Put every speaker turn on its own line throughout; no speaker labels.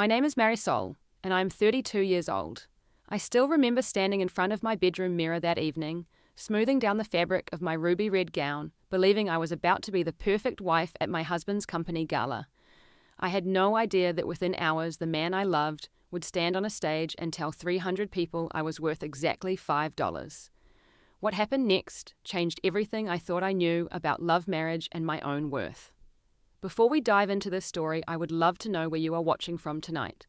My name is Marisol, and I am 32 years old. I still remember standing in front of my bedroom mirror that evening, smoothing down the fabric of my ruby red gown, believing I was about to be the perfect wife at my husband's company gala. I had no idea that within hours the man I loved would stand on a stage and tell 300 people I was worth exactly $5. What happened next changed everything I thought I knew about love, marriage, and my own worth. Before we dive into this story, I would love to know where you are watching from tonight.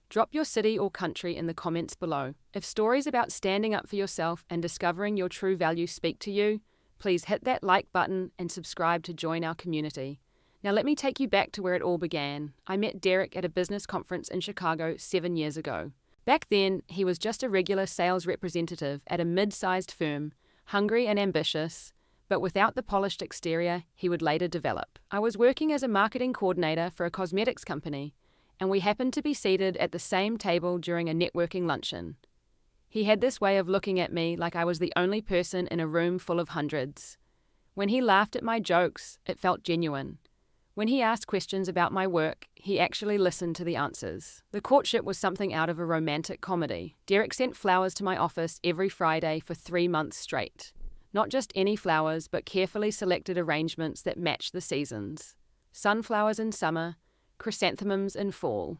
Drop your city or country in the comments below. If stories about standing up for yourself and discovering your true value speak to you, please hit that like button and subscribe to join our community. Now let me take you back to where it all began. I met Derek at a business conference in Chicago 7 years ago. Back then, he was just a regular sales representative at a mid-sized firm, hungry and ambitious, but without the polished exterior he would later develop. I was working as a marketing coordinator for a cosmetics company, and we happened to be seated at the same table during a networking luncheon. He had this way of looking at me like I was the only person in a room full of hundreds. When he laughed at my jokes, it felt genuine. When he asked questions about my work, he actually listened to the answers. The courtship was something out of a romantic comedy. Derek sent flowers to my office every Friday for 3 months straight. Not just any flowers, but carefully selected arrangements that matched the seasons. Sunflowers in summer, chrysanthemums in fall.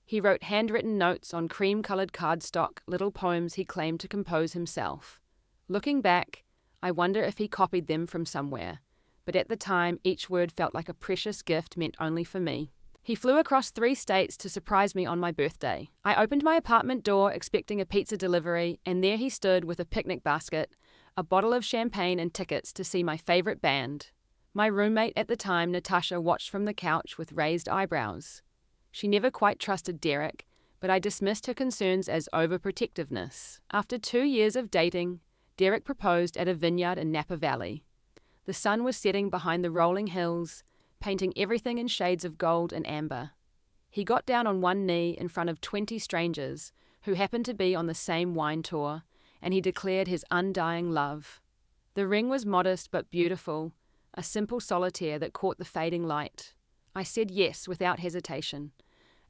He wrote handwritten notes on cream-colored cardstock, little poems he claimed to compose himself. Looking back, I wonder if he copied them from somewhere. But at the time, each word felt like a precious gift meant only for me. He flew across 3 states to surprise me on my birthday. I opened my apartment door expecting a pizza delivery, and there he stood with a picnic basket, a bottle of champagne and tickets to see my favorite band. My roommate at the time, Natasha, watched from the couch with raised eyebrows. She never quite trusted Derek, but I dismissed her concerns as overprotectiveness. After 2 years of dating, Derek proposed at a vineyard in Napa Valley. The sun was setting behind the rolling hills, painting everything in shades of gold and amber. He got down on one knee in front of 20 strangers who happened to be on the same wine tour, and he declared his undying love. The ring was modest but beautiful, a simple solitaire that caught the fading light. I said yes without hesitation.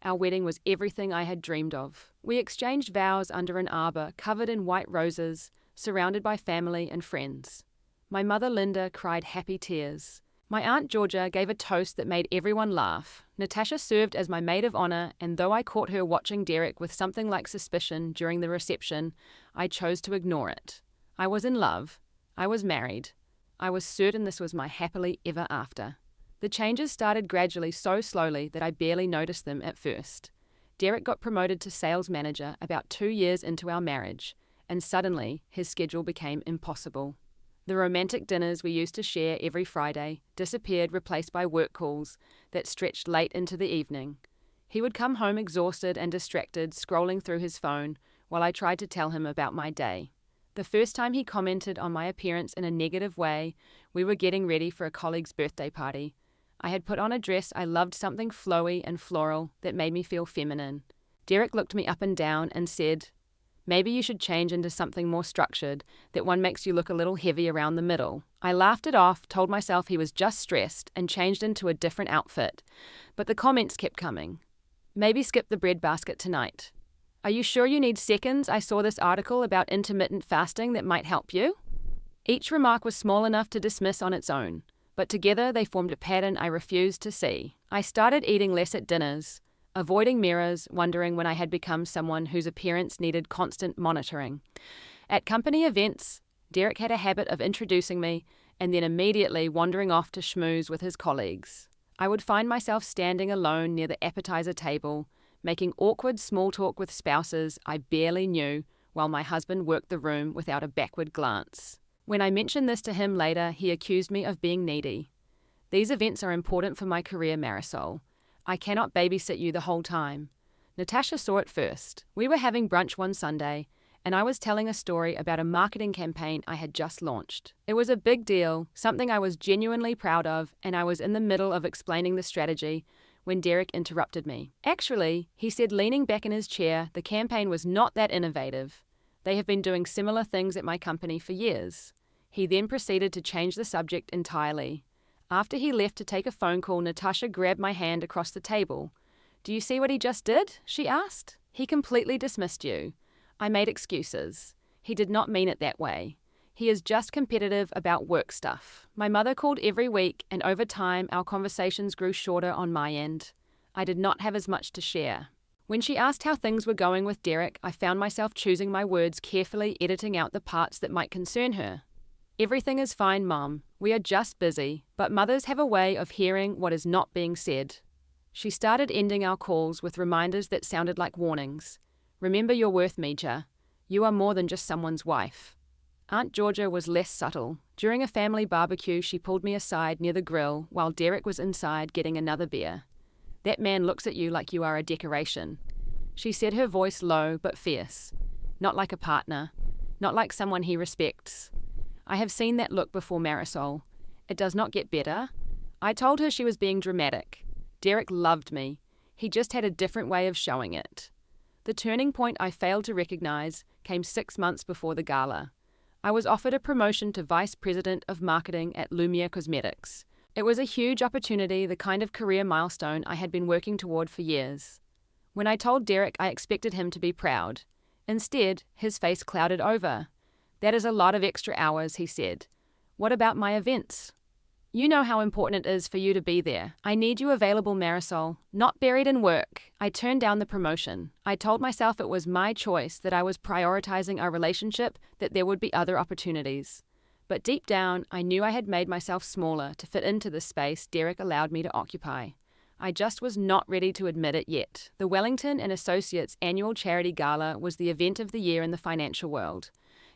Our wedding was everything I had dreamed of. We exchanged vows under an arbor covered in white roses, surrounded by family and friends. My mother Linda cried happy tears. My Aunt Georgia gave a toast that made everyone laugh. Natasha served as my maid of honor, and though I caught her watching Derek with something like suspicion during the reception, I chose to ignore it. I was in love. I was married. I was certain this was my happily ever after. The changes started gradually, so slowly that I barely noticed them at first. Derek got promoted to sales manager about 2 years into our marriage, and suddenly his schedule became impossible. The romantic dinners we used to share every Friday disappeared, replaced by work calls that stretched late into the evening. He would come home exhausted and distracted, scrolling through his phone while I tried to tell him about my day. The first time he commented on my appearance in a negative way, we were getting ready for a colleague's birthday party. I had put on a dress I loved, something flowy and floral that made me feel feminine. Derek looked me up and down and said, "Maybe you should change into something more structured, that one makes you look a little heavy around the middle." I laughed it off, told myself he was just stressed, and changed into a different outfit. But the comments kept coming. "Maybe skip the bread basket tonight." "Are you sure you need seconds? I saw this article about intermittent fasting that might help you." Each remark was small enough to dismiss on its own, but together they formed a pattern I refused to see. I started eating less at dinners, avoiding mirrors, wondering when I had become someone whose appearance needed constant monitoring. At company events, Derek had a habit of introducing me and then immediately wandering off to schmooze with his colleagues. I would find myself standing alone near the appetizer table, making awkward small talk with spouses I barely knew while my husband worked the room without a backward glance. When I mentioned this to him later, he accused me of being needy. "These events are important for my career, Marisol. I cannot babysit you the whole time." Natasha saw it first. We were having brunch one Sunday, and I was telling a story about a marketing campaign I had just launched. It was a big deal, something I was genuinely proud of, and I was in the middle of explaining the strategy when Derek interrupted me. "Actually," he said, leaning back in his chair, "the campaign was not that innovative. They have been doing similar things at my company for years." He then proceeded to change the subject entirely. After he left to take a phone call, Natasha grabbed my hand across the table. Do you see what he just did? She asked. He completely dismissed you. I made excuses. He did not mean it that way. He is just competitive about work stuff. My mother called every week, and over time our conversations grew shorter on my end. I did not have as much to share. When she asked how things were going with Derek, I found myself choosing my words carefully, editing out the parts that might concern her. Everything is fine, Mom. We are just busy, but mothers have a way of hearing what is not being said. She started ending our calls with reminders that sounded like warnings. Remember your worth, Mija. You are more than just someone's wife. Aunt Georgia was less subtle. During a family barbecue, she pulled me aside near the grill while Derek was inside getting another beer. That man looks at you like you are a decoration. She said, her voice low but fierce. Not like a partner. Not like someone he respects. I have seen that look before, Marisol. It does not get better. I told her she was being dramatic. Derek loved me. He just had a different way of showing it. The turning point I failed to recognize came 6 months before the gala. I was offered a promotion to Vice President of Marketing at Lumiere Cosmetics. It was a huge opportunity, the kind of career milestone I had been working toward for years. When I told Derek, I expected him to be proud. Instead, his face clouded over. That is a lot of extra hours, he said. What about my events? You know how important it is for you to be there. I need you available, Marisol, not buried in work. I turned down the promotion. I told myself it was my choice, that I was prioritizing our relationship, that there would be other opportunities. But deep down, I knew I had made myself smaller to fit into the space Derek allowed me to occupy. I just was not ready to admit it yet. The Wellington and Associates annual charity gala was the event of the year in the financial world.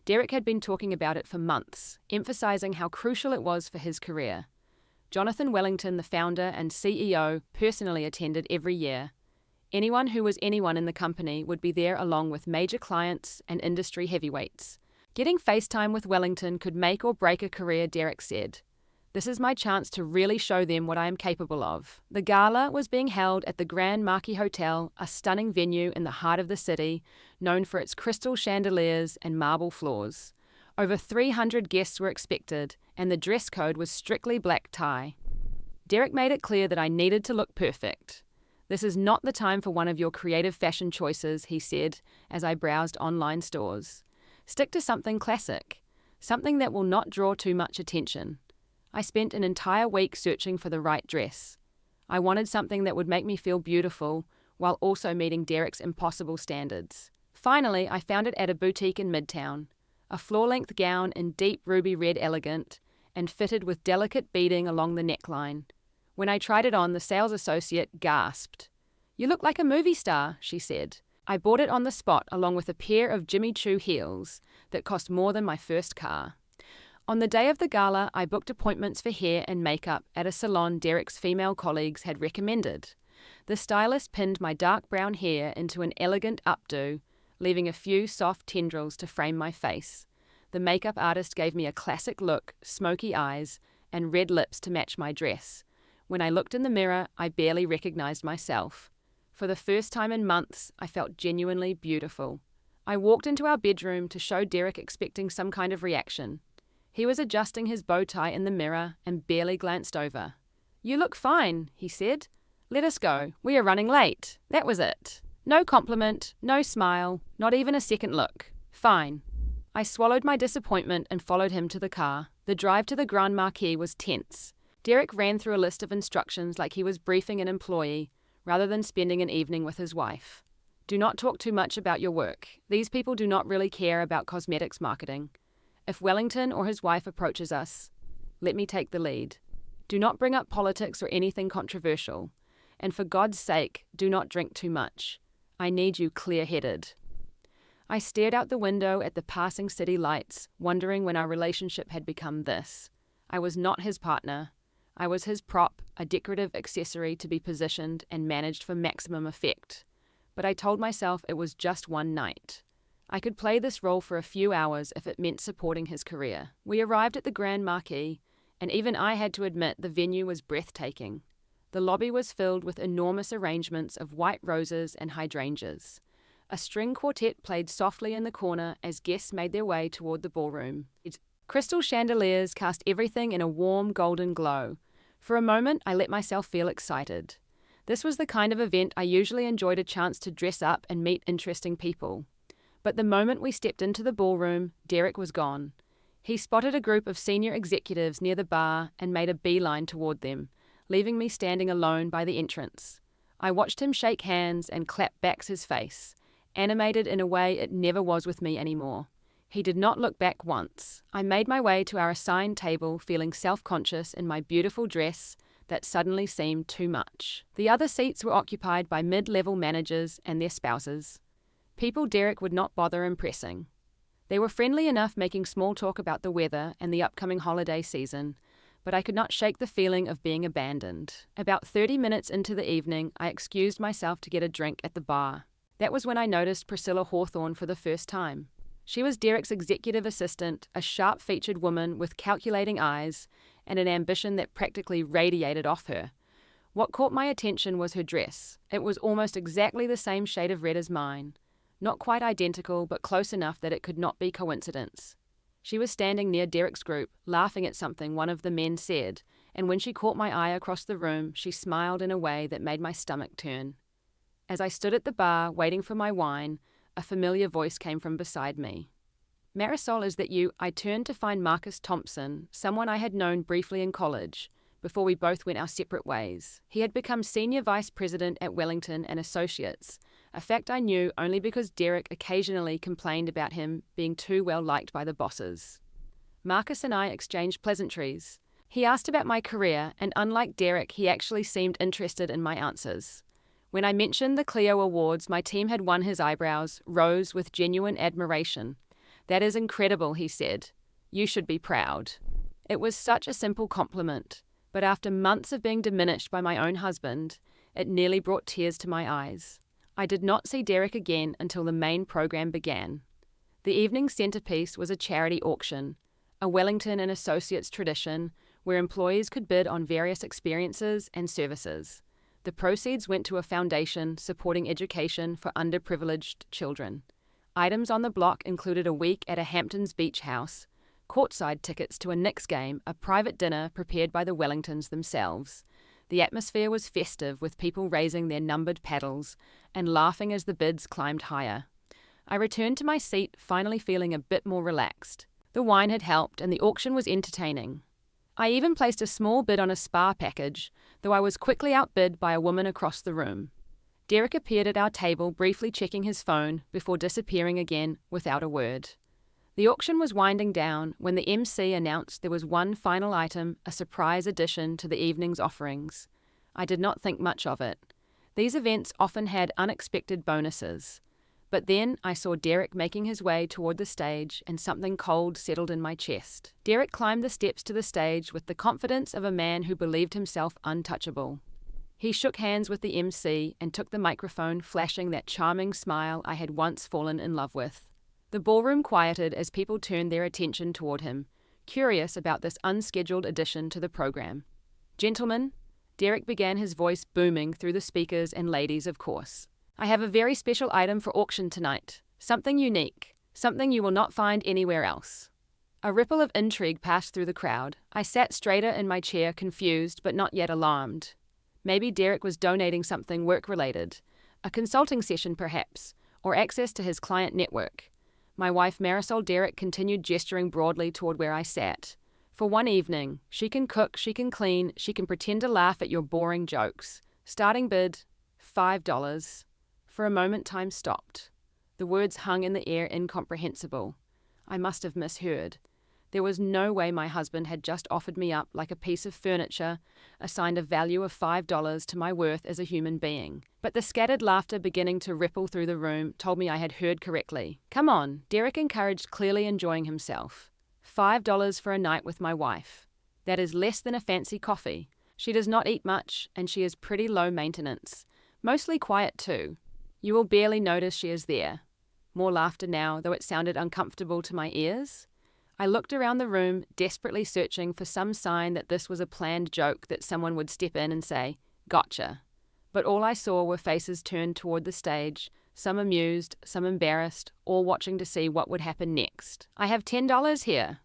Derek had been talking about it for months, emphasizing how crucial it was for his career. Jonathan Wellington, the founder and CEO, personally attended every year. Anyone who was anyone in the company would be there along with major clients and industry heavyweights. Getting FaceTime with Wellington could make or break a career, Derek said. This is my chance to really show them what I am capable of. The gala was being held at the Grand Marquis Hotel, a stunning venue in the heart of the city, known for its crystal chandeliers and marble floors. Over 300 guests were expected, and the dress code was strictly black tie. Derek made it clear that I needed to look perfect. This is not the time for one of your creative fashion choices, he said, as I browsed online stores. Stick to something classic, something that will not draw too much attention. I spent an entire week searching for the right dress. I wanted something that would make me feel beautiful while also meeting Derek's impossible standards. Finally, I found it at a boutique in Midtown, a floor-length gown in deep ruby red elegant and fitted with delicate beading along the neckline. When I tried it on, the sales associate gasped. "You look like a movie star," she said. I bought it on the spot along with a pair of Jimmy Choo heels that cost more than my first car. On the day of the gala, I booked appointments for hair and makeup at a salon Derek's female colleagues had recommended. The stylist pinned my dark brown hair into an elegant updo, leaving a few soft tendrils to frame my face. The makeup artist gave me a classic look, smoky eyes, and red lips to match my dress. When I looked in the mirror, I barely recognized myself. For the first time in months, I felt genuinely beautiful. I walked into our bedroom to show Derek, expecting some kind of reaction. He was adjusting his bow tie in the mirror and barely glanced over. "You look fine," he said. "Let us go. We are running late." That was it. No compliment, no smile, not even a second look. Fine. I swallowed my disappointment and followed him to the car. The drive to the Grand Marquis was tense. Derek ran through a list of instructions like he was briefing an employee, rather than spending an evening with his wife. Do not talk too much about your work. These people do not really care about cosmetics marketing. If Wellington or his wife approaches us, let me take the lead. Do not bring up politics or anything controversial. And for God's sake, do not drink too much. I need you clear-headed. I stared out the window at the passing city lights, wondering when our relationship had become this. I was not his partner. I was his prop, a decorative accessory to be positioned and managed for maximum effect. But I told myself it was just one night. I could play this role for a few hours if it meant supporting his career. We arrived at the Grand Marquis, and even I had to admit the venue was breathtaking. The lobby was filled with enormous arrangements of white roses and hydrangeas. A string quartet played softly in the corner as guests made their way toward the ballroom. Crystal chandeliers cast everything in a warm golden glow. For a moment, I let myself feel excited. This was the kind of event I usually enjoyed a chance to dress up and meet interesting people. But the moment we stepped into the ballroom, Derek was gone. He spotted a group of senior executives near the bar and made a beeline toward them, leaving me standing alone by the entrance. I watched him shake hands and clap back his face, animated in a way it never was with me anymore. He did not look back once. I made my way to our assigned table, feeling self-conscious in my beautiful dress that suddenly seemed too much. The other seats were occupied by mid-level managers and their spouses, people Derek would not bother impressing. They were friendly enough, making small talk about the weather and the upcoming holiday season, but I could not shake the feeling of being abandoned. About 30 minutes into the evening, I excused myself to get a drink at the bar. That was when I noticed Priscilla Hawthorne for the first time. She was Derek's executive assistant, a sharp-featured woman with calculating eyes and an ambition that practically radiated off her. What caught my attention was her dress. It was almost exactly the same shade of red as mine. Not quite identical, but close enough that it could not be coincidence. She was standing near Derek's group, laughing at something one of the men said, and when she caught my eye across the room, she smiled in a way that made my stomach turn. As I stood at the bar, waiting for my wine, a familiar voice came from beside me. "Marisol, is that you?" I turned to find Marcus Thompson, someone I had known briefly in college, before we both went our separate ways. He had become Senior Vice President at Wellington and Associates, a fact I knew only because Derek occasionally complained about him being too well liked by the bosses. Marcus and I exchanged pleasantries. He asked about my career, and unlike Derek, he actually seemed interested in my answers. When I mentioned the Clio Awards my team had won, his eyebrows rose with genuine admiration. "That is incredible," he said. "You should be proud." It was such a simple compliment, but after months of being diminished by my own husband, it nearly brought tears to my eyes. I did not see Derek again until the main program began. The evening's centerpiece was a charity auction, a Wellington and Associates tradition where employees could bid on various experiences and services. The proceeds went to a foundation supporting education for underprivileged children. Items on the block included a week at a Hamptons beach house, courtside tickets to a Knicks game, a private dinner prepared by the Wellingtons themselves. The atmosphere was festive, with people raising their numbered paddles and laughing as the bids climbed higher. I returned to my seat, finally feeling a bit more relaxed. The wine had helped, and the auction was entertaining. I even placed a small bid on a spa package, though I was quickly outbid by a woman across the room. Derek appeared at our table, briefly checking his phone before disappearing again without a word. The auction was winding down when the MC announced there was one final item, a surprise addition to the evening's offerings. I did not think much of it. These events often had unexpected bonuses. But then I saw Derek making his way toward the stage, and something cold settled in my chest. Derek climbed the steps to the stage with the confidence of a man who believed himself untouchable. He shook hands with the MC and took the microphone, flashing that charming smile I had once fallen in love with. The ballroom quieted as people turned their attention toward him, curious about this unscheduled addition to the program. "Gentlemen," Derek began, his voice booming through the speakers, and ladies, of course, "I have a very special item for auction tonight. Something unique. Something you will not find anywhere else." A ripple of intrigue passed through the crowd. I sat straighter in my chair, confused but not yet alarmed. Maybe Derek was donating something work-related. A consulting session, perhaps, or access to his client network. My wife Marisol Derek continued gesturing broadly toward where I sat. "For one evening. She can cook, she can clean, she can pretend to laugh at your boring jokes. Starting bid, $5. For a moment time stopped. The words hung in the air, incomprehensible. I must have misheard. There was no way my husband had just offered me up like a piece of furniture, assigned a value of $5 to my worth as a human being. But the scattered laughter beginning to ripple through the room told me I had heard correctly. "Come on," Derek encouraged, clearly enjoying himself. $5 for a night with my wife. That is less than a fancy coffee. She does not eat much, and she is pretty low maintenance. Mostly quiet too. You will barely notice she is there. More laughter now, though it sounded uncomfortable to my ears. I looked around the room, desperately searching for some sign that this was a planned joke, that someone would step in and say, "Gotcha." But all I saw were faces turned toward the stage, some amused, some embarrassed, all watching to see what would happen next. "I have $10 here."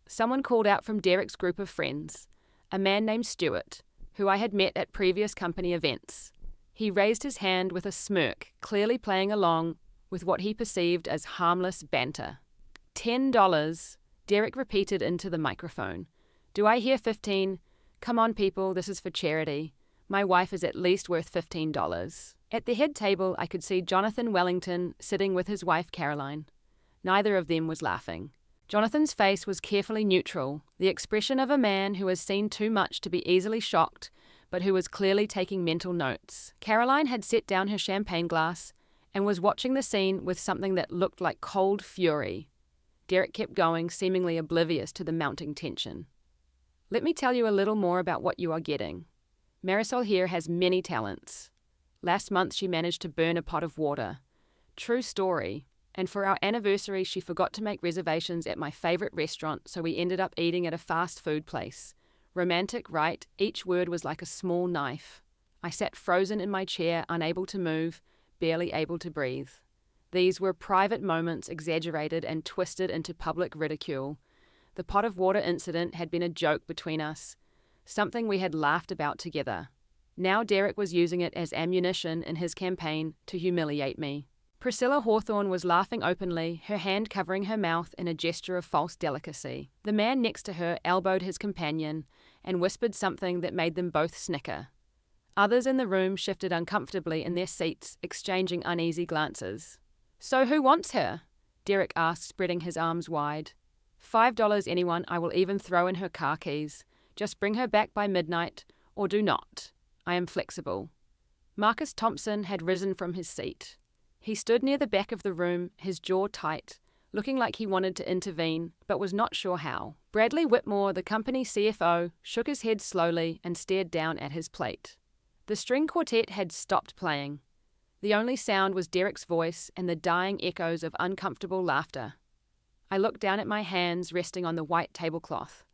Someone called out from Derek's group of friends, a man named Stuart, who I had met at previous company events. He raised his hand with a smirk, clearly playing along with what he perceived as harmless banter. $10, Derek repeated into the microphone. Do I hear 15? Come on, people, this is for charity. My wife is at least worth $15. At the head table, I could see Jonathan Wellington sitting with his wife Caroline. Neither of them was laughing. Jonathan's face was carefully neutral, the expression of a man who has seen too much to be easily shocked, but who was clearly taking mental notes. Caroline had set down her champagne glass and was watching the scene with something that looked like cold fury. Derek kept going, seemingly oblivious to the mounting tension. Let me tell you a little more about what you are getting. Marisol here has many talents. Last month she managed to burn a pot of water. True story. And for our anniversary she forgot to make reservations at my favorite restaurant, so we ended up eating at a fast food place. Romantic, right? Each word was like a small knife. I sat frozen in my chair, unable to move, barely able to breathe. These were private moments exaggerated and twisted into public ridicule. The pot of water incident had been a joke between us, something we had laughed about together. Now Derek was using it as ammunition in his campaign to humiliate me. Priscilla Hawthorne was laughing openly, her hand covering her mouth in a gesture of false delicacy. The man next to her elbowed his companion and whispered something that made them both snicker. Others in the room shifted uncomfortably in their seats, exchanging uneasy glances. So who wants her? Derek asked, spreading his arms wide. $5 anyone, I will even throw in her car keys. Just bring her back by midnight, or do not. I am flexible. Marcus Thompson had risen from his seat. He stood near the back of the room, his jaw tight, looking like he wanted to intervene, but was not sure how. Bradley Whitmore, the company CFO, shook his head slowly and stared down at his plate. The string quartet had stopped playing. The only sound was Derek's voice and the dying echoes of uncomfortable laughter. I looked down at my hands resting on the white tablecloth.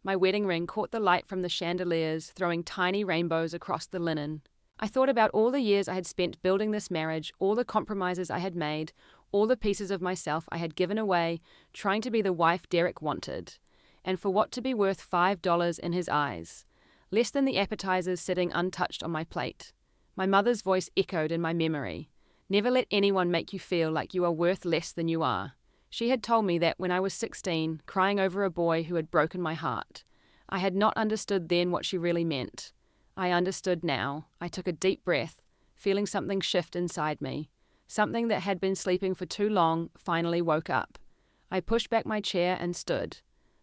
My wedding ring caught the light from the chandeliers, throwing tiny rainbows across the linen. I thought about all the years I had spent building this marriage, all the compromises I had made, all the pieces of myself I had given away, trying to be the wife Derek wanted. And for what to be worth $5 in his eyes. Less than the appetizers sitting untouched on my plate. My mother's voice echoed in my memory. Never let anyone make you feel like you are worth less than you are. She had told me that when I was 16, crying over a boy who had broken my heart. I had not understood then what she really meant. I understood now. I took a deep breath, feeling something shift inside me. Something that had been sleeping for too long finally woke up. I pushed back my chair and stood.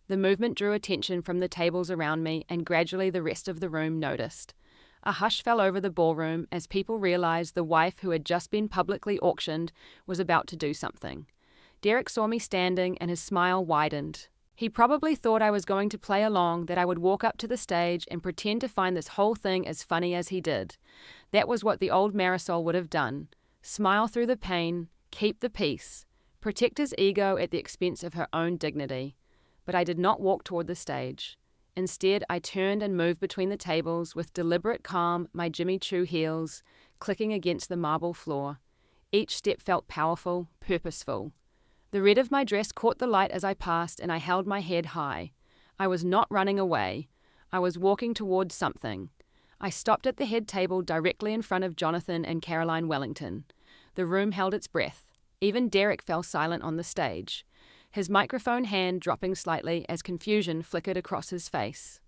The movement drew attention from the tables around me, and gradually the rest of the room noticed. A hush fell over the ballroom as people realized the wife who had just been publicly auctioned was about to do something. Derek saw me standing and his smile widened. He probably thought I was going to play along, that I would walk up to the stage and pretend to find this whole thing as funny as he did. That was what the old Marisol would have done. Smile through the pain, keep the peace, protect his ego at the expense of her own dignity. But I did not walk toward the stage. Instead, I turned and moved between the tables with deliberate calm, my Jimmy Choo heels clicking against the marble floor. Each step felt powerful, purposeful. The red of my dress caught the light as I passed, and I held my head high. I was not running away. I was walking towards something. I stopped at the head table directly in front of Jonathan and Caroline Wellington. The room held its breath. Even Derek fell silent on the stage, his microphone hand dropping slightly as confusion flickered across his face.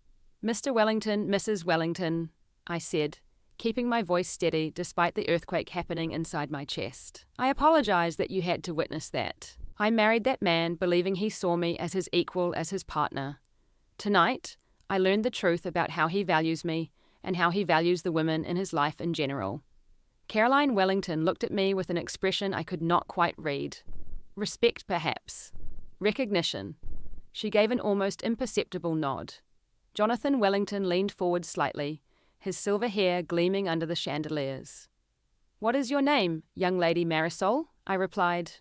"Mr. Wellington, Mrs. Wellington," I said, keeping my voice steady despite the earthquake happening inside my chest. "I apologize that you had to witness that. I married that man believing he saw me as his equal, as his partner. Tonight, I learned the truth about how he values me and how he values the women in his life in general." Caroline Wellington looked at me with an expression I could not quite read. Respect, perhaps. Recognition. She gave an almost imperceptible nod. Jonathan Wellington leaned forward slightly, his silver hair gleaming under the chandeliers. "What is your name, young lady Marisol?" I replied.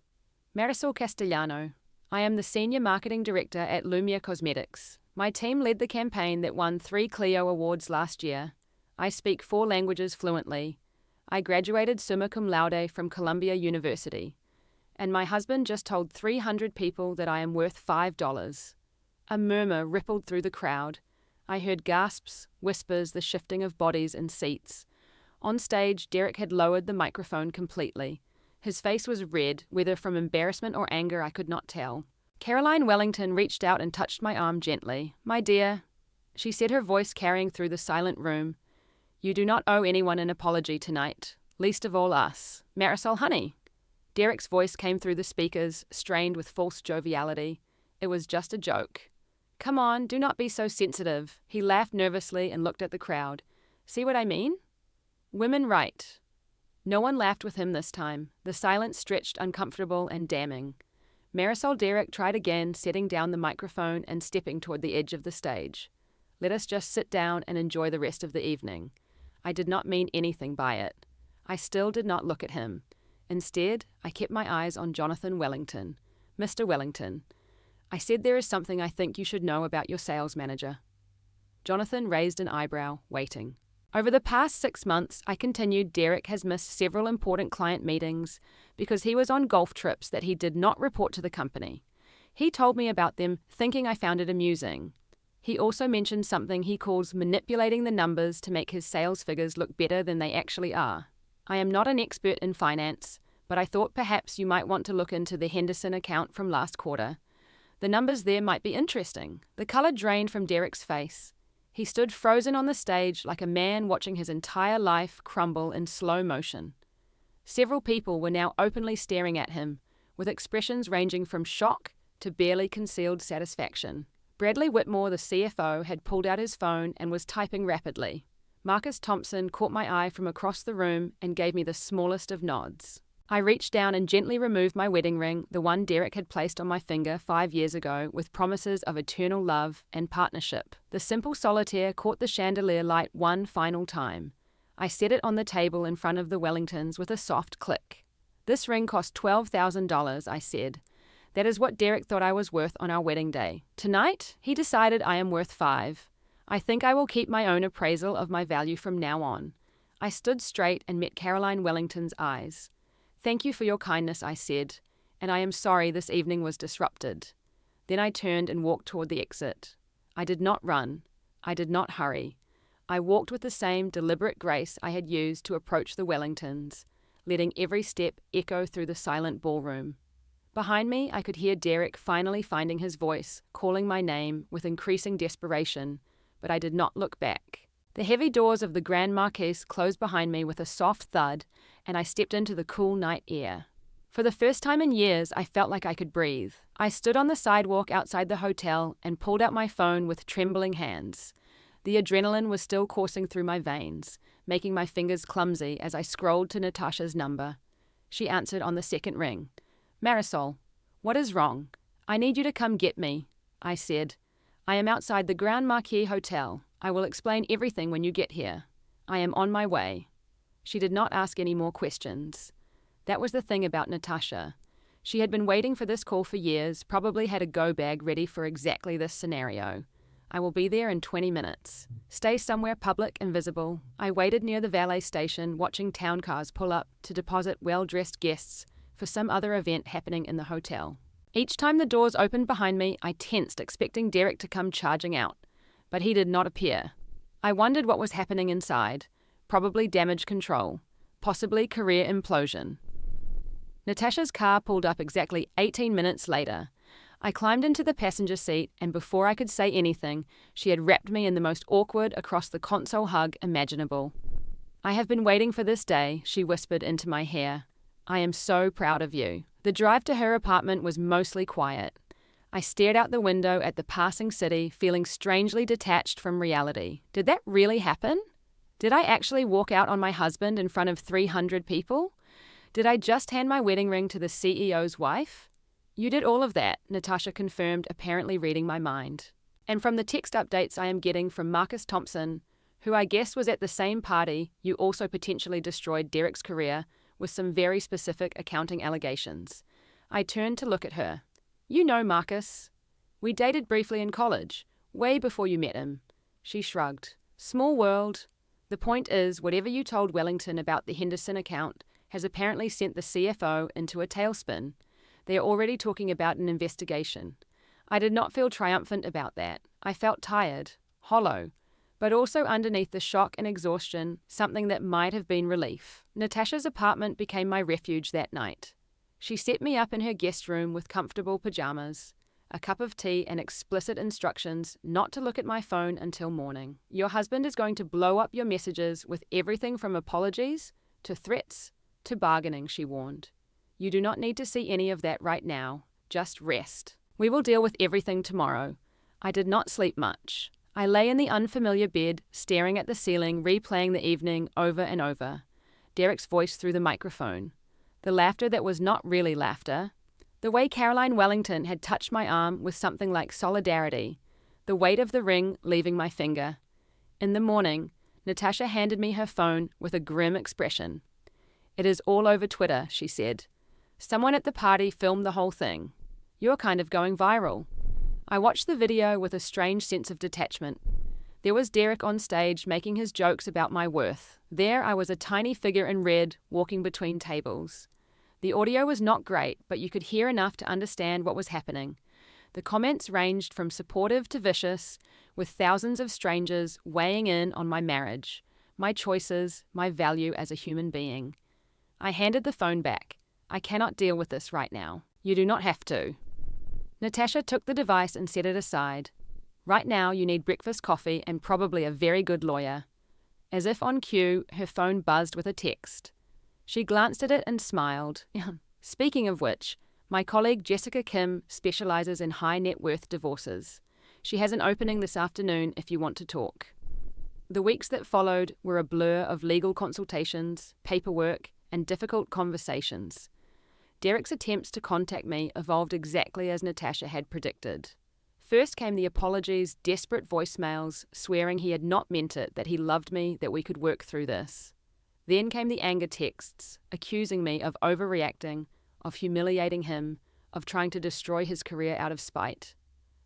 "Marisol Castellano. I am the Senior Marketing Director at Lumia Cosmetics. My team led the campaign that won 3 Clio Awards last year. I speak 4 languages fluently. I graduated summa cum laude from Columbia University. And my husband just told 300 people that I am worth $5. A murmur rippled through the crowd. I heard gasps, whispers, the shifting of bodies in seats. On stage, Derek had lowered the microphone completely. His face was red, whether from embarrassment or anger I could not tell. Caroline Wellington reached out and touched my arm gently. "My dear," she said, her voice carrying through the silent room, "you do not owe anyone an apology tonight, least of all us. Marisol, honey." Derek's voice came through the speakers, strained with false joviality. "It was just a joke." "Come on, do not be so sensitive." He laughed nervously and looked at the crowd. "See what I mean? Women right." No one laughed with him this time. The silence stretched uncomfortable and damning. Marisol Derek tried again, setting down the microphone and stepping toward the edge of the stage. "Let us just sit down and enjoy the rest of the evening." I did not mean anything by it. I still did not look at him. Instead, I kept my eyes on Jonathan Wellington. "Mr. Wellington, I said there is something I think you should know about your sales manager." Jonathan raised an eyebrow, waiting. Over the past 6 months, I continued, Derek has missed several important client meetings because he was on golf trips that he did not report to the company. He told me about them, thinking I found it amusing. He also mentioned something he calls manipulating the numbers to make his sales figures look better than they actually are. I am not an expert in finance, but I thought perhaps you might want to look into the Henderson account from last quarter. The numbers there might be interesting. The color drained from Derek's face. He stood frozen on the stage like a man watching his entire life crumble in slow motion. Several people were now openly staring at him, with expressions ranging from shock to barely concealed satisfaction. Bradley Whitmore, the CFO, had pulled out his phone and was typing rapidly. Marcus Thompson caught my eye from across the room and gave me the smallest of nods. I reached down and gently removed my wedding ring, the one Derek had placed on my finger 5 years ago, with promises of eternal love and partnership. The simple solitaire caught the chandelier light one final time. I set it on the table in front of the Wellingtons with a soft click. "This ring cost $12,000, I said. That is what Derek thought I was worth on our wedding day. Tonight, he decided I am worth 5. I think I will keep my own appraisal of my value from now on." I stood straight and met Caroline Wellington's eyes. "Thank you for your kindness," I said, "and I am sorry this evening was disrupted." Then I turned and walked toward the exit. I did not run. I did not hurry. I walked with the same deliberate grace I had used to approach the Wellingtons, letting every step echo through the silent ballroom. Behind me, I could hear Derek finally finding his voice, calling my name with increasing desperation, but I did not look back. The heavy doors of the Grand Marquise closed behind me with a soft thud, and I stepped into the cool night air. For the first time in years, I felt like I could breathe. I stood on the sidewalk outside the hotel and pulled out my phone with trembling hands. The adrenaline was still coursing through my veins, making my fingers clumsy as I scrolled to Natasha's number. She answered on the second ring. "Marisol, what is wrong? I need you to come get me," I said. "I am outside the Grand Marquis Hotel. I will explain everything when you get here. I am on my way." She did not ask any more questions. That was the thing about Natasha. She had been waiting for this call for years, probably had a go bag ready for exactly this scenario. "I will be there in 20 minutes. Stay somewhere public and visible." I waited near the valet station, watching town cars pull up to deposit well-dressed guests for some other event happening in the hotel. Each time the doors opened behind me, I tensed, expecting Derek to come charging out. But he did not appear. I wondered what was happening inside. Probably damage control. Possibly career implosion. Natasha's car pulled up exactly 18 minutes later. I climbed into the passenger seat, and before I could say anything, she had wrapped me in the most awkward across-the-console hug imaginable. "I have been waiting for this day," she whispered into my hair. "I am so proud of you." The drive to her apartment was mostly quiet. I stared out the window at the passing city, feeling strangely detached from reality. Did that really happen? Did I actually walk out on my husband in front of 300 people? Did I just hand my wedding ring to the CEO's wife? "You did all of that," Natasha confirmed, apparently reading my mind. And from the text updates I am getting from Marcus Thompson, who I guess was at the same party you also potentially destroyed Derek's career with some very specific accounting allegations. I turned to look at her. "You know Marcus. We dated briefly in college, way before you met him." She shrugged. "Small world. The point is, whatever you told Wellington about the Henderson account has apparently sent the CFO into a tailspin. They are already talking about an investigation." I did not feel triumphant about that. I felt tired, hollow, but also underneath the shock and exhaustion, something that might have been relief. Natasha's apartment became my refuge that night. She set me up in her guest room with comfortable pajamas, a cup of tea, and explicit instructions not to look at my phone until morning. Your husband is going to blow up your messages with everything from apologies to threats to bargaining, she warned. You do not need to see any of that right now. Just rest. We will deal with everything tomorrow. I did not sleep much. I lay in the unfamiliar bed, staring at the ceiling, replaying the evening over and over. Derek's voice through the microphone. The laughter that was not really laughter. The way Caroline Wellington had touched my arm with something like solidarity. The weight of the ring leaving my finger. In the morning, Natasha handed me her phone with a grim expression. It is all over Twitter, she said. Someone at the party filmed the whole thing. You're kind of going viral. I watched the video with a strange sense of detachment. There was Derek on stage making his jokes about my worth. There I was, a tiny figure in red, walking between tables. The audio was not great, but you could hear enough to understand what was happening. The comments ranged from supportive to vicious, with thousands of strangers weighing in on my marriage, my choices, my value as a human being. I handed the phone back. I cannot deal with this right now. You do not have to. Natasha took the device and set it aside. Right now you need breakfast coffee and probably a very good lawyer. As if on cue, her phone buzzed with a text. She glanced at it and smiled. Speaking of which, my colleague Jessica Kim specializes in high net worth divorces. She has an opening this afternoon if you want to talk. The weeks that followed were a blur of legal consultations, paperwork, and difficult conversations. Derek's attempts to contact me evolved exactly as Natasha had predicted. First came the apologies, desperate voicemails, swearing he had not meant it, that he loved me, that we could work through this. Then came the anger texts, accusing me of overreacting, of humiliating him, of trying to destroy his career out of spite.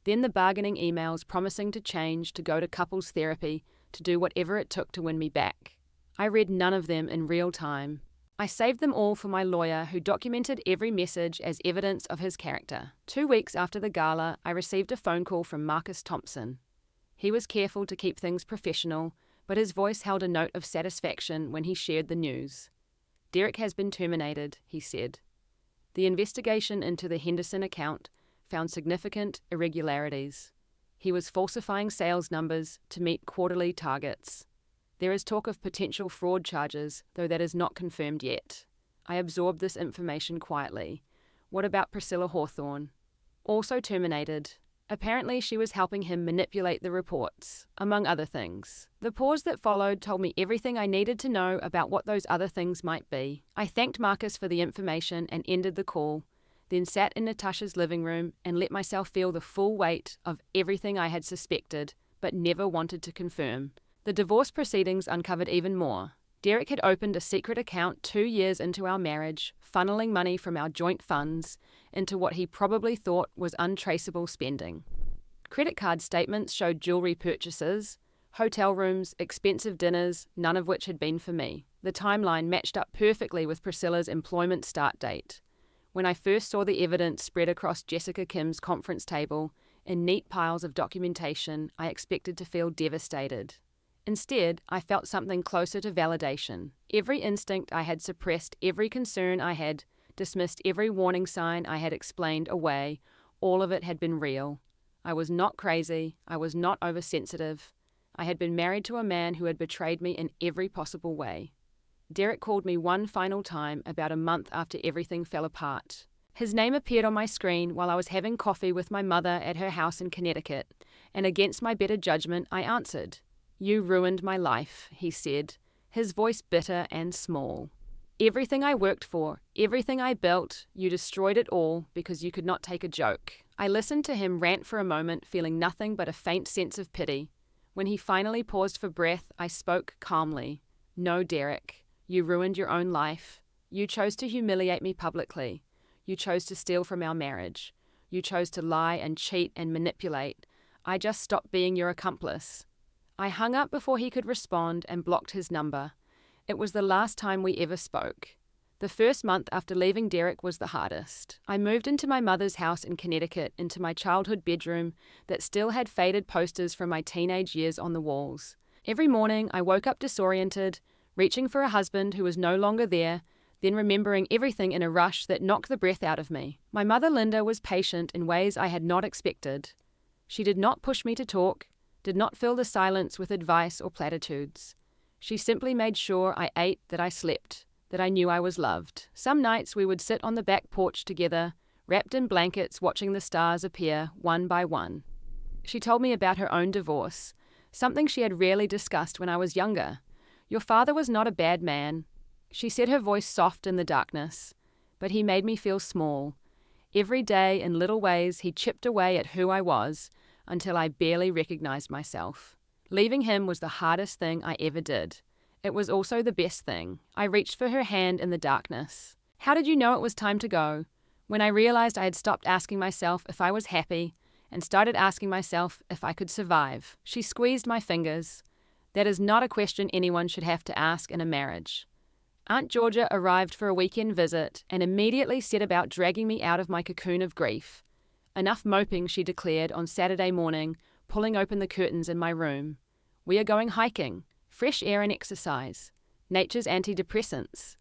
Then the bargaining emails promising to change, to go to couples therapy, to do whatever it took to win me back. I read none of them in real time. I saved them all for my lawyer, who documented every message as evidence of his character. 2 weeks after the gala, I received a phone call from Marcus Thompson. He was careful to keep things professional, but his voice held a note of satisfaction when he shared the news. Derek has been terminated, he said. The investigation into the Henderson account found significant irregularities. He was falsifying sales numbers to meet quarterly targets. There is talk of potential fraud charges, though that is not confirmed yet. I absorbed this information quietly. What about Priscilla Hawthorne? Also terminated. Apparently she was helping him manipulate the reports, among other things. The pause that followed told me everything I needed to know about what those other things might be. I thanked Marcus for the information and ended the call, then sat in Natasha's living room and let myself feel the full weight of everything I had suspected, but never wanted to confirm. The divorce proceedings uncovered even more. Derek had opened a secret account 2 years into our marriage, funneling money from our joint funds into what he probably thought was untraceable spending. Credit card statements showed jewelry purchases, hotel rooms, expensive dinners, none of which had been for me. The timeline matched up perfectly with Priscilla's employment start date. When I first saw the evidence spread across Jessica Kim's conference table in neat piles of documentation, I expected to feel devastated. Instead, I felt something closer to validation. Every instinct I had suppressed, every concern I had dismissed, every warning sign I had explained away, all of it had been real. I was not crazy. I was not oversensitive. I had been married to a man who had betrayed me in every possible way. Derek called me one final time about a month after everything fell apart. His name appeared on my screen while I was having coffee with my mother at her house in Connecticut, and against my better judgment, I answered. "You ruined my life," he said, his voice bitter and small. "Everything I worked for, everything I built, you destroyed it all because you could not take a joke." I listened to him rant for a moment, feeling nothing but a faint sense of pity. When he finally paused for breath, I spoke calmly. "No, Derek, you ruined your own life. You chose to humiliate me publicly. You chose to steal from our marriage. You chose to lie and cheat and manipulate. I just stopped being your accomplice." I hung up before he could respond and blocked his number. It was the last time we ever spoke. The first month after leaving Derek was the hardest. I moved into my mother's house in Connecticut, into my childhood bedroom that still had faded posters from my teenage years on the walls. Every morning I woke up disoriented, reaching for a husband who was no longer there, then remembering everything in a rush that knocked the breath out of me. My mother Linda was patient in ways I had not expected. She did not push me to talk, did not fill the silence with advice or platitudes. She simply made sure I ate, that I slept, that I knew I was loved. Some nights we would sit on the back porch together, wrapped in blankets, watching the stars appear one by one. She told me about her own divorce, something she had rarely discussed when I was younger. Your father was not a bad man. She said, her voice soft in the darkness, but he made me feel small. Every day, in little ways, he chipped away at who I was until I barely recognized myself. Leaving him was the hardest thing I ever did. It was also the best thing. I reached for her hand in the darkness. How did you know it was time to go? When I realized I had stopped asking myself if I was happy and started asking myself if I could survive. She squeezed my fingers. That is not a question anyone should have to ask in a marriage. Aunt Georgia arrived for a weekend visit and immediately set about dragging me out of my cocoon of grief. Enough moping, she declared on Saturday morning, pulling open the curtains in my room. We are going hiking, fresh air and exercise, nature's antidepressants.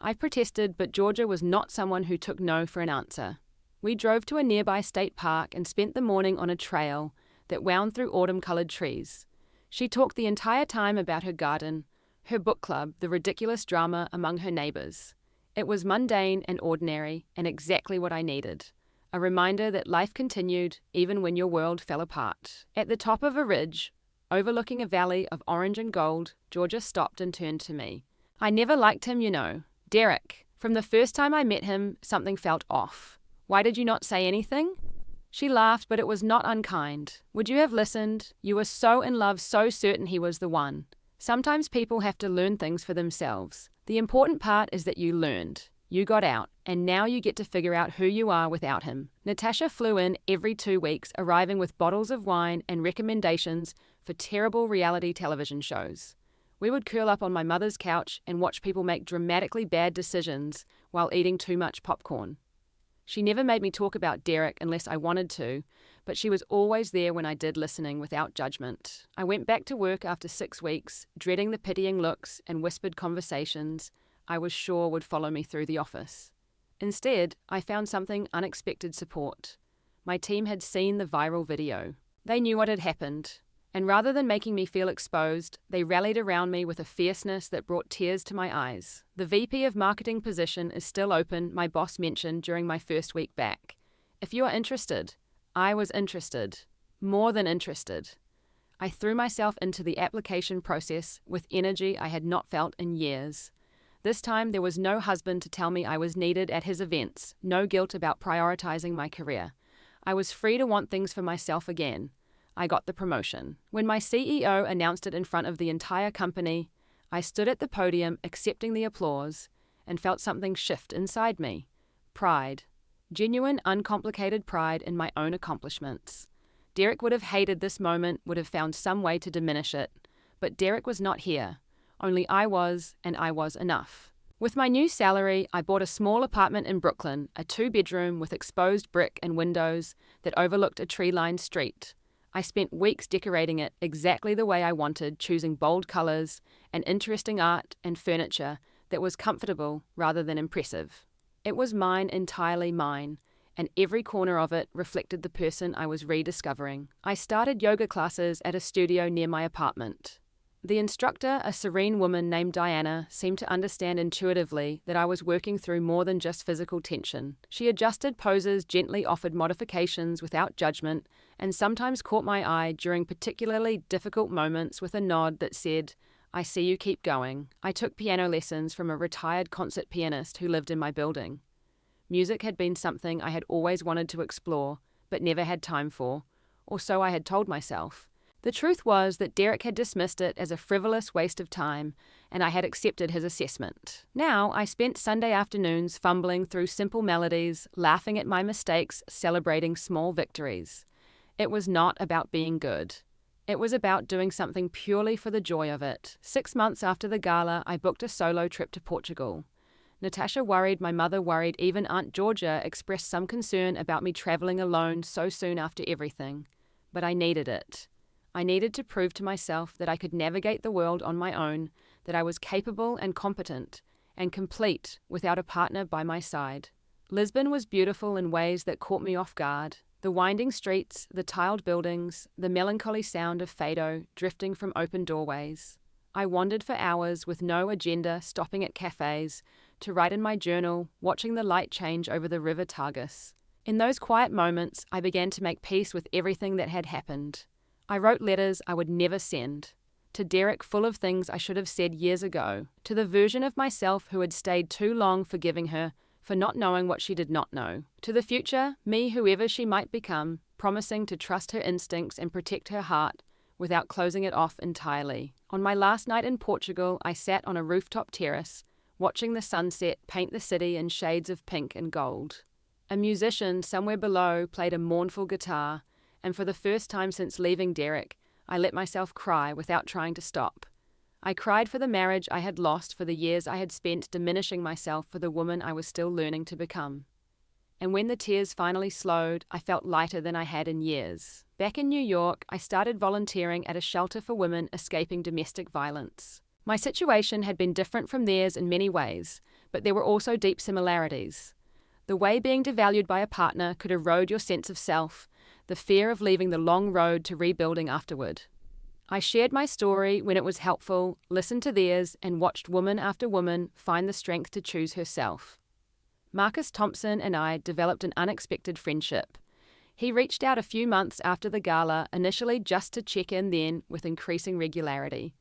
I protested, but Georgia was not someone who took no for an answer. We drove to a nearby state park and spent the morning on a trail that wound through autumn-colored trees. She talked the entire time about her garden, her book club, the ridiculous drama among her neighbors. It was mundane and ordinary, and exactly what I needed. A reminder that life continued even when your world fell apart. At the top of a ridge, overlooking a valley of orange and gold, Georgia stopped and turned to me. I never liked him, you know. Derek. From the first time I met him, something felt off. Why did you not say anything? She laughed, but it was not unkind. Would you have listened? You were so in love, so certain he was the one. Sometimes people have to learn things for themselves. The important part is that you learned. You got out, and now you get to figure out who you are without him. Natasha flew in every 2 weeks, arriving with bottles of wine and recommendations for terrible reality television shows. We would curl up on my mother's couch and watch people make dramatically bad decisions while eating too much popcorn. She never made me talk about Derek unless I wanted to, but she was always there when I did, listening without judgment. I went back to work after 6 weeks, dreading the pitying looks and whispered conversations I was sure would follow me through the office. Instead, I found something unexpected: support. My team had seen the viral video. They knew what had happened, and rather than making me feel exposed, they rallied around me with a fierceness that brought tears to my eyes. The VP of Marketing position is still open, my boss mentioned during my first week back. If you are interested. I was interested. More than interested. I threw myself into the application process with energy I had not felt in years. This time there was no husband to tell me I was needed at his events, no guilt about prioritizing my career. I was free to want things for myself again. I got the promotion. When my CEO announced it in front of the entire company, I stood at the podium accepting the applause and felt something shift inside me. Pride. Genuine, uncomplicated pride in my own accomplishments. Derek would have hated this moment, would have found some way to diminish it. But Derek was not here. Only I was, and I was enough. With my new salary, I bought a small apartment in Brooklyn, a 2-bedroom with exposed brick and windows that overlooked a tree-lined street. I spent weeks decorating it exactly the way I wanted, choosing bold colors and interesting art and furniture that was comfortable rather than impressive. It was mine, entirely mine, and every corner of it reflected the person I was rediscovering. I started yoga classes at a studio near my apartment. The instructor, a serene woman named Diana, seemed to understand intuitively that I was working through more than just physical tension. She adjusted poses, gently offered modifications without judgment, and sometimes caught my eye during particularly difficult moments with a nod that said, "I see you, keep going." I took piano lessons from a retired concert pianist who lived in my building. Music had been something I had always wanted to explore, but never had time for, or so I had told myself. The truth was that Derek had dismissed it as a frivolous waste of time, and I had accepted his assessment. Now I spent Sunday afternoons fumbling through simple melodies, laughing at my mistakes, celebrating small victories. It was not about being good. It was about doing something purely for the joy of it. 6 months after the gala, I booked a solo trip to Portugal. Natasha worried, my mother worried, even Aunt Georgia expressed some concern about me traveling alone so soon after everything. But I needed it. I needed to prove to myself that I could navigate the world on my own, that I was capable and competent, and complete without a partner by my side. Lisbon was beautiful in ways that caught me off guard. The winding streets, the tiled buildings, the melancholy sound of fado drifting from open doorways. I wandered for hours with no agenda, stopping at cafes, to write in my journal, watching the light change over the river Tagus. In those quiet moments, I began to make peace with everything that had happened. I wrote letters I would never send. To Derek, full of things I should have said years ago. To the version of myself who had stayed too long forgiving her for not knowing what she did not know. To the future, me, whoever she might become, promising to trust her instincts and protect her heart without closing it off entirely. On my last night in Portugal, I sat on a rooftop terrace, watching the sunset paint the city in shades of pink and gold. A musician somewhere below played a mournful guitar, and for the first time since leaving Derek, I let myself cry without trying to stop. I cried for the marriage I had lost, for the years I had spent diminishing myself for the woman I was still learning to become. And when the tears finally slowed, I felt lighter than I had in years. Back in New York, I started volunteering at a shelter for women escaping domestic violence. My situation had been different from theirs in many ways, but there were also deep similarities. The way being devalued by a partner could erode your sense of self, the fear of leaving the long road to rebuilding afterward. I shared my story when it was helpful, listened to theirs, and watched woman after woman find the strength to choose herself. Marcus Thompson and I developed an unexpected friendship. He reached out a few months after the gala, initially just to check in, then with increasing regularity.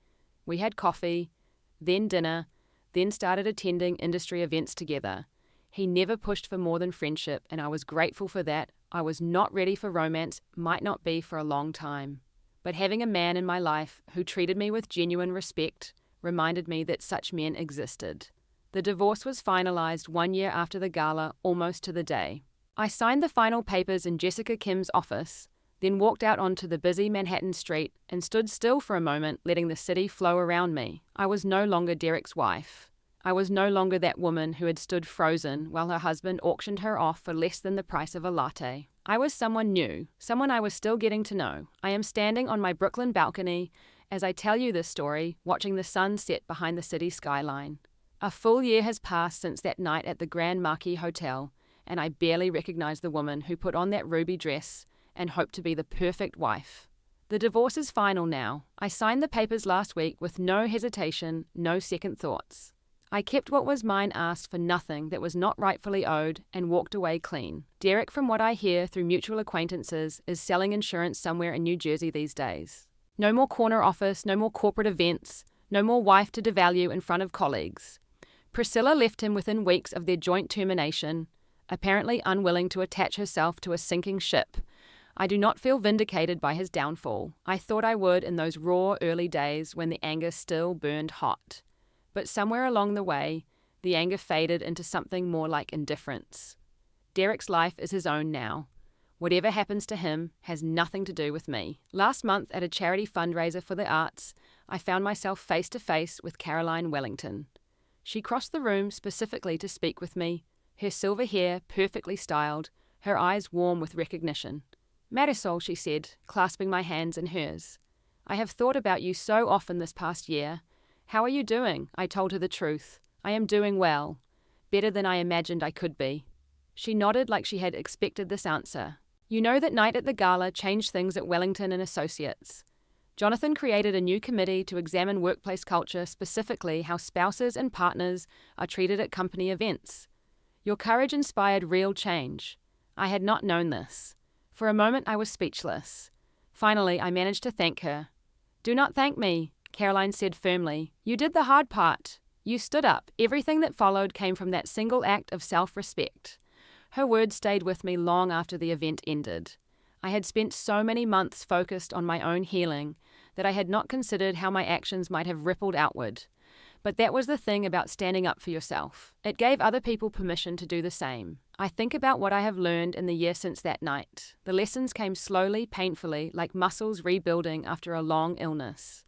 We had coffee, then dinner, then started attending industry events together. He never pushed for more than friendship, and I was grateful for that. I was not ready for romance, might not be for a long time. But having a man in my life who treated me with genuine respect reminded me that such men existed. The divorce was finalized 1 year after the gala, almost to the day. I signed the final papers in Jessica Kim's office, then walked out onto the busy Manhattan street and stood still for a moment, letting the city flow around me. I was no longer Derek's wife. I was no longer that woman who had stood frozen while her husband auctioned her off for less than the price of a latte. I was someone new, someone I was still getting to know. I am standing on my Brooklyn balcony as I tell you this story, watching the sun set behind the city skyline. A full year has passed since that night at the Grand Marquis Hotel, and I barely recognize the woman who put on that ruby dress and hoped to be the perfect wife. The divorce is final now. I signed the papers last week with no hesitation, no second thoughts. I kept what was mine, asked for nothing that was not rightfully owed, and walked away clean. Derek, from what I hear through mutual acquaintances, is selling insurance somewhere in New Jersey these days. No more corner office, no more corporate events, no more wife to devalue in front of colleagues. Priscilla left him within weeks of their joint termination, apparently unwilling to attach herself to a sinking ship. I do not feel vindicated by his downfall. I thought I would in those raw early days when the anger still burned hot. But somewhere along the way, the anger faded into something more like indifference. Derek's life is his own now. Whatever happens to him has nothing to do with me. Last month at a charity fundraiser for the arts, I found myself face to face with Caroline Wellington. She crossed the room specifically to speak with me, her silver hair perfectly styled, her eyes warm with recognition. "Marisol," she said, clasping my hands in hers. "I have thought about you so often this past year. How are you doing?" I told her the truth. "I am doing well. Better than I imagined I could be." She nodded like she had expected this answer. "You know that night at the gala changed things at Wellington and Associates. Jonathan created a new committee to examine workplace culture, specifically how spouses and partners are treated at company events. Your courage inspired real change. I had not known this. For a moment I was speechless. Finally, I managed to thank her. "Do not thank me," Caroline said firmly. "You did the hard part. You stood up. Everything that followed came from that single act of self-respect." Her words stayed with me long after the event ended. I had spent so many months focused on my own healing that I had not considered how my actions might have rippled outward. But that was the thing about standing up for yourself. It gave other people permission to do the same. I think about what I have learned in the year since that night. The lessons came slowly, painfully, like muscles rebuilding after a long illness.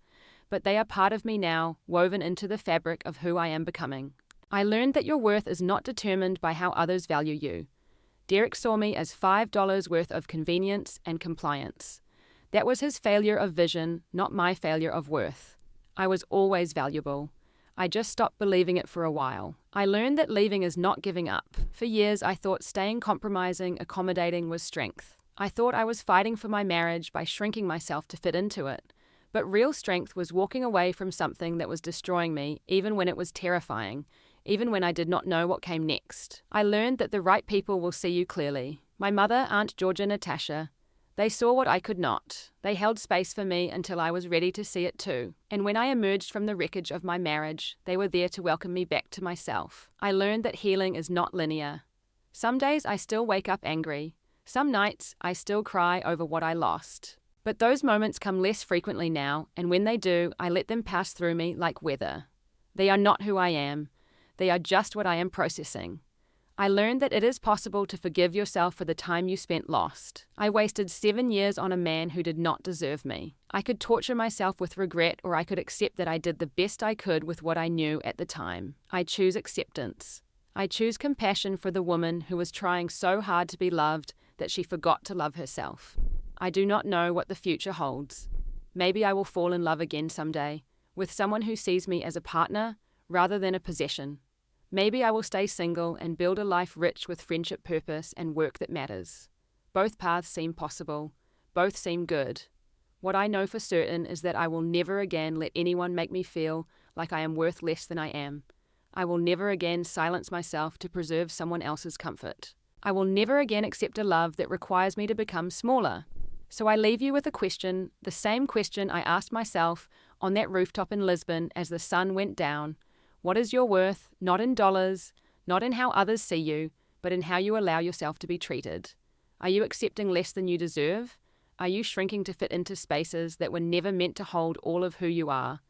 But they are part of me now, woven into the fabric of who I am becoming. I learned that your worth is not determined by how others value you. Derek saw me as $5 worth of convenience and compliance. That was his failure of vision, not my failure of worth. I was always valuable. I just stopped believing it for a while. I learned that leaving is not giving up. For years, I thought staying compromising, accommodating was strength. I thought I was fighting for my marriage by shrinking myself to fit into it. But real strength was walking away from something that was destroying me, even when it was terrifying, even when I did not know what came next. I learned that the right people will see you clearly. My mother, Aunt Georgia, Natasha, they saw what I could not. They held space for me until I was ready to see it too. And when I emerged from the wreckage of my marriage, they were there to welcome me back to myself. I learned that healing is not linear. Some days I still wake up angry. Some nights I still cry over what I lost. But those moments come less frequently now, and when they do, I let them pass through me like weather. They are not who I am. They are just what I am processing. I learned that it is possible to forgive yourself for the time you spent lost. I wasted 7 years on a man who did not deserve me. I could torture myself with regret, or I could accept that I did the best I could with what I knew at the time. I choose acceptance. I choose compassion for the woman who was trying so hard to be loved that she forgot to love herself. I do not know what the future holds. Maybe I will fall in love again someday, with someone who sees me as a partner rather than a possession. Maybe I will stay single and build a life rich with friendship, purpose, and work that matters. Both paths seem possible. Both seem good. What I know for certain is that I will never again let anyone make me feel like I am worth less than I am. I will never again silence myself to preserve someone else's comfort. I will never again accept a love that requires me to become smaller. So I leave you with a question, the same question I asked myself on that rooftop in Lisbon as the sun went down. What is your worth, not in dollars, not in how others see you, but in how you allow yourself to be treated? Are you accepting less than you deserve? Are you shrinking to fit into spaces that were never meant to hold all of who you are?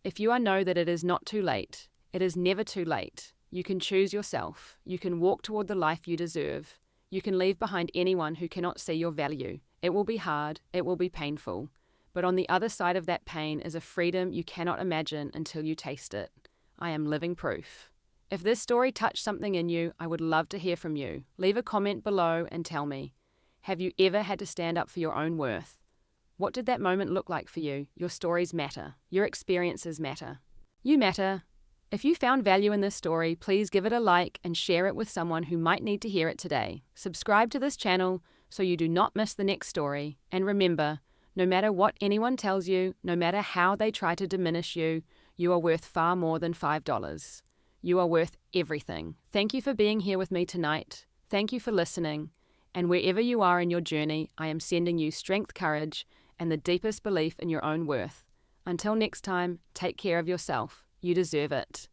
If you know that it is not too late, it is never too late. You can choose yourself. You can walk toward the life you deserve. You can leave behind anyone who cannot see your value. It will be hard. It will be painful. But on the other side of that pain is a freedom you cannot imagine until you taste it. I am living proof. If this story touched something in you, I would love to hear from you. Leave a comment below and tell me. Have you ever had to stand up for your own worth? What did that moment look like for you? Your stories matter. Your experiences matter. You matter. If you found value in this story, please give it a like and share it with someone who might need to hear it today. Subscribe to this channel so you do not miss the next story. And remember, no matter what anyone tells you, no matter how they try to diminish you, you are worth far more than $5. You are worth everything. Thank you for being here with me tonight. Thank you for listening. And wherever you are in your journey, I am sending you strength, courage, and the deepest belief in your own worth. Until next time, take care of yourself. You deserve it.